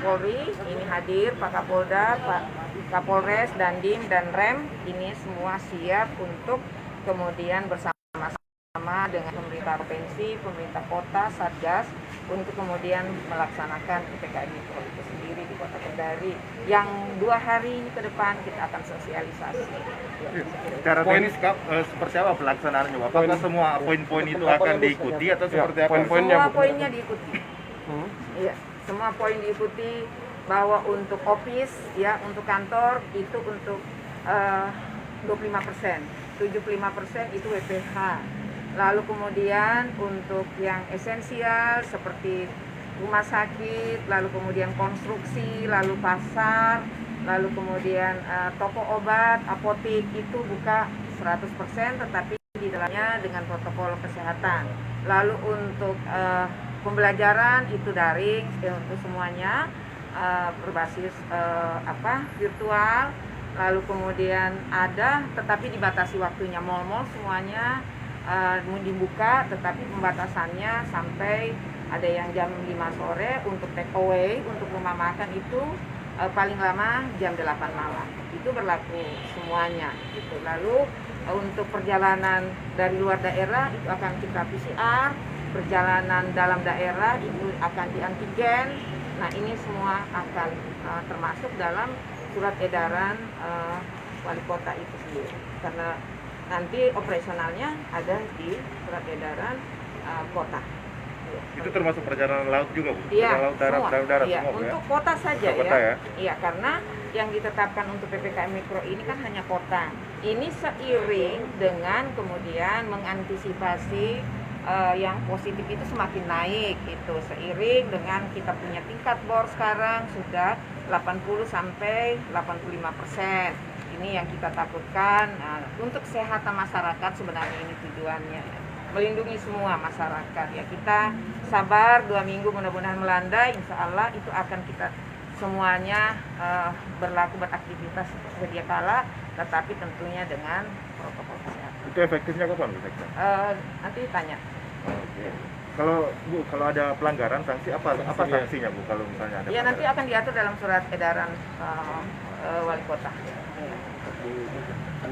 Polri ini hadir, Pak Kapolda, Pak Kapolres, Dandim, dan Rem ini semua siap untuk kemudian bersama-sama dengan pemerintah provinsi, pemerintah kota, Satgas untuk kemudian melaksanakan PPKM Mikro itu sendiri di Kota Kendari yang 2 hari ke depan kita akan sosialisasi. Secara teknis seperti apa pelaksanaannya? Apakah semua poin-poin itu akan diikuti atau seperti apa? Semua poinnya diikuti. Iya, semua poin diikuti, bahwa untuk office ya, untuk kantor itu untuk 25%, 75% itu WPH. Lalu kemudian untuk yang esensial seperti rumah sakit, lalu kemudian konstruksi, lalu pasar, lalu kemudian toko obat, apotek itu buka 100%, tetapi di dalamnya dengan protokol kesehatan. Lalu untuk pembelajaran itu daring untuk semuanya, berbasis virtual. Lalu kemudian ada, tetapi dibatasi waktunya, mal-mal semuanya dibuka, tetapi pembatasannya sampai ada yang jam 5 sore untuk take away, untuk rumah makan itu paling lama jam 8 malam. Itu berlaku semuanya gitu. Lalu untuk perjalanan dari luar daerah itu akan kita PCR, perjalanan dalam daerah itu akan di antigen. Nah, ini semua akan termasuk dalam surat edaran wali kota itu sendiri, karena nanti operasionalnya ada di surat edaran kota. Itu termasuk perjalanan laut juga, Bu? Iya, laut, darat, darat iya, semua, untuk kota saja untuk kota, ya. Iya, karena yang ditetapkan untuk PPKM Mikro ini kan hanya kota. Ini seiring dengan kemudian mengantisipasi yang positif itu semakin naik itu, seiring dengan kita punya tingkat bor sekarang sudah 80 sampai 85%. Ini yang kita takutkan. Untuk kesehatan masyarakat sebenarnya ini tujuannya, melindungi semua masyarakat ya. Kita sabar 2 minggu, mudah-mudahan melandai, insya Allah itu akan kita semuanya berlaku beraktivitas sedia kala, tetapi tentunya dengan protokol kesehatan. Itu efektifnya kapan, Bu Sekda? Nanti tanya. Oke. Kalau ada pelanggaran, sanksi apa sanksinya, Bu, kalau misalnya ada? Ya, nanti akan diatur dalam surat edaran wali kota.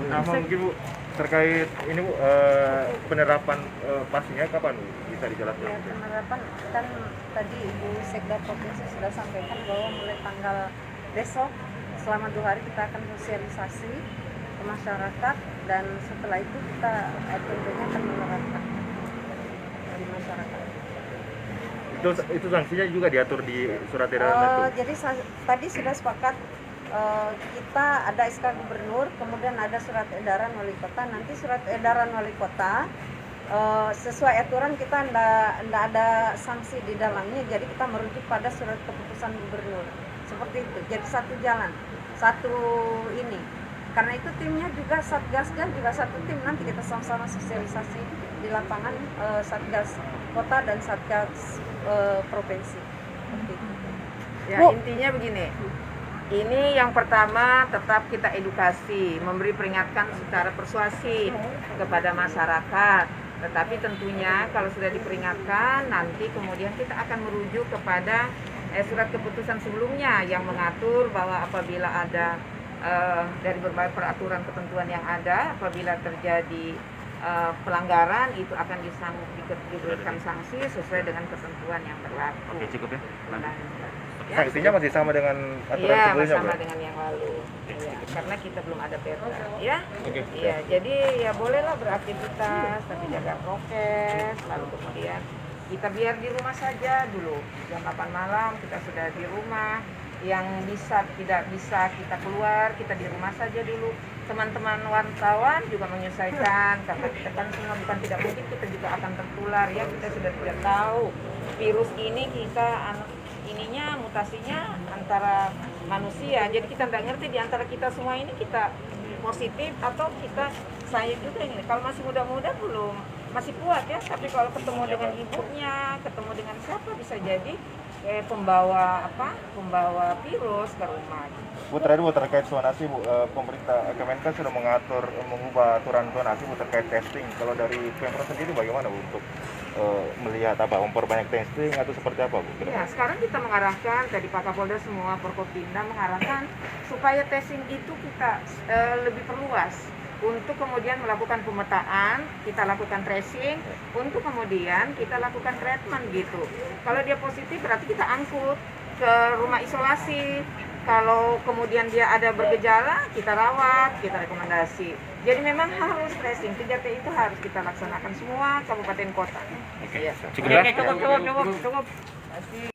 Nah, mungkin Bu, terkait ini Bu, penerapan pastinya kapan, Bu? Bisa dijelaskan? Ya, penerapan kan tadi Ibu Sekda Provinsi sudah sampaikan bahwa mulai tanggal besok selama 2 hari kita akan sosialisasi ke masyarakat, dan setelah itu kita tentunya akan menerapkan di masyarakat. Itu sanksinya juga diatur di surat edaran itu? Jadi tadi sudah sepakat, kita ada SK Gubernur, kemudian ada surat edaran wali kota. Nanti surat edaran wali kota sesuai aturan kita ndak ada sanksi di dalamnya, jadi kita merujuk pada surat keputusan gubernur seperti itu. Jadi satu jalan, satu ini. Karena itu timnya juga Satgasnya juga satu tim, nanti kita sama-sama sosialisasi di lapangan, Satgas kota dan Satgas provinsi. Seperti itu. Ya, intinya begini. Ini yang pertama, tetap kita edukasi, memberi peringatan secara persuasif kepada masyarakat. Tetapi tentunya kalau sudah diperingatkan, nanti kemudian kita akan merujuk kepada surat keputusan sebelumnya yang mengatur bahwa apabila ada dari berbagai peraturan ketentuan yang ada, apabila terjadi pelanggaran itu akan diberikan sanksi sesuai dengan ketentuan yang berlaku. Oke, cukup ya. Sanksinya masih sama dengan aturan sebelumnya? sebelumnya, Sama Bu? dengan yang lalu. Ya, karena kita belum ada perda, ya. Oke. Iya, jadi ya bolehlah beraktivitas, tapi jaga prokes. Lalu kemudian kita biar di rumah saja dulu. Jam 8 malam kita sudah di rumah. Yang tidak bisa kita keluar, kita di rumah saja dulu. Teman-teman wartawan juga menyesuaikan, karena kita kan semua bukan tidak mungkin kita juga akan tertular ya. Kita sudah tidak tahu virus ini ininya mutasinya antara manusia, jadi kita tidak ngerti di antara kita semua ini kita positif atau saya juga ini. Kalau masih muda-muda belum masih kuat ya, tapi kalau ketemu dengan ibunya, ketemu dengan siapa bisa jadi pembawa virus ke rumah. Bu, terakhir Bu, terkait zonasi Bu, pemerintah Kemenkes sudah mengubah aturan zonasi Bu terkait testing. Kalau dari Pemprov sendiri bagaimana Bu untuk melihat memperbanyak testing atau seperti apa Bu? Ya, sekarang kita mengarahkan, tadi Pak Kapolda semua Forkopimda mengarahkan supaya testing itu kita lebih perluas untuk kemudian melakukan pemetaan, kita lakukan tracing, untuk kemudian kita lakukan treatment gitu. Kalau dia positif berarti kita angkut ke rumah isolasi. Kalau kemudian dia ada bergejala, kita rawat, kita rekomendasi. Jadi memang harus tracing, 3T itu harus kita laksanakan semua kabupaten kota. Oke, Ya. segera. Cukup.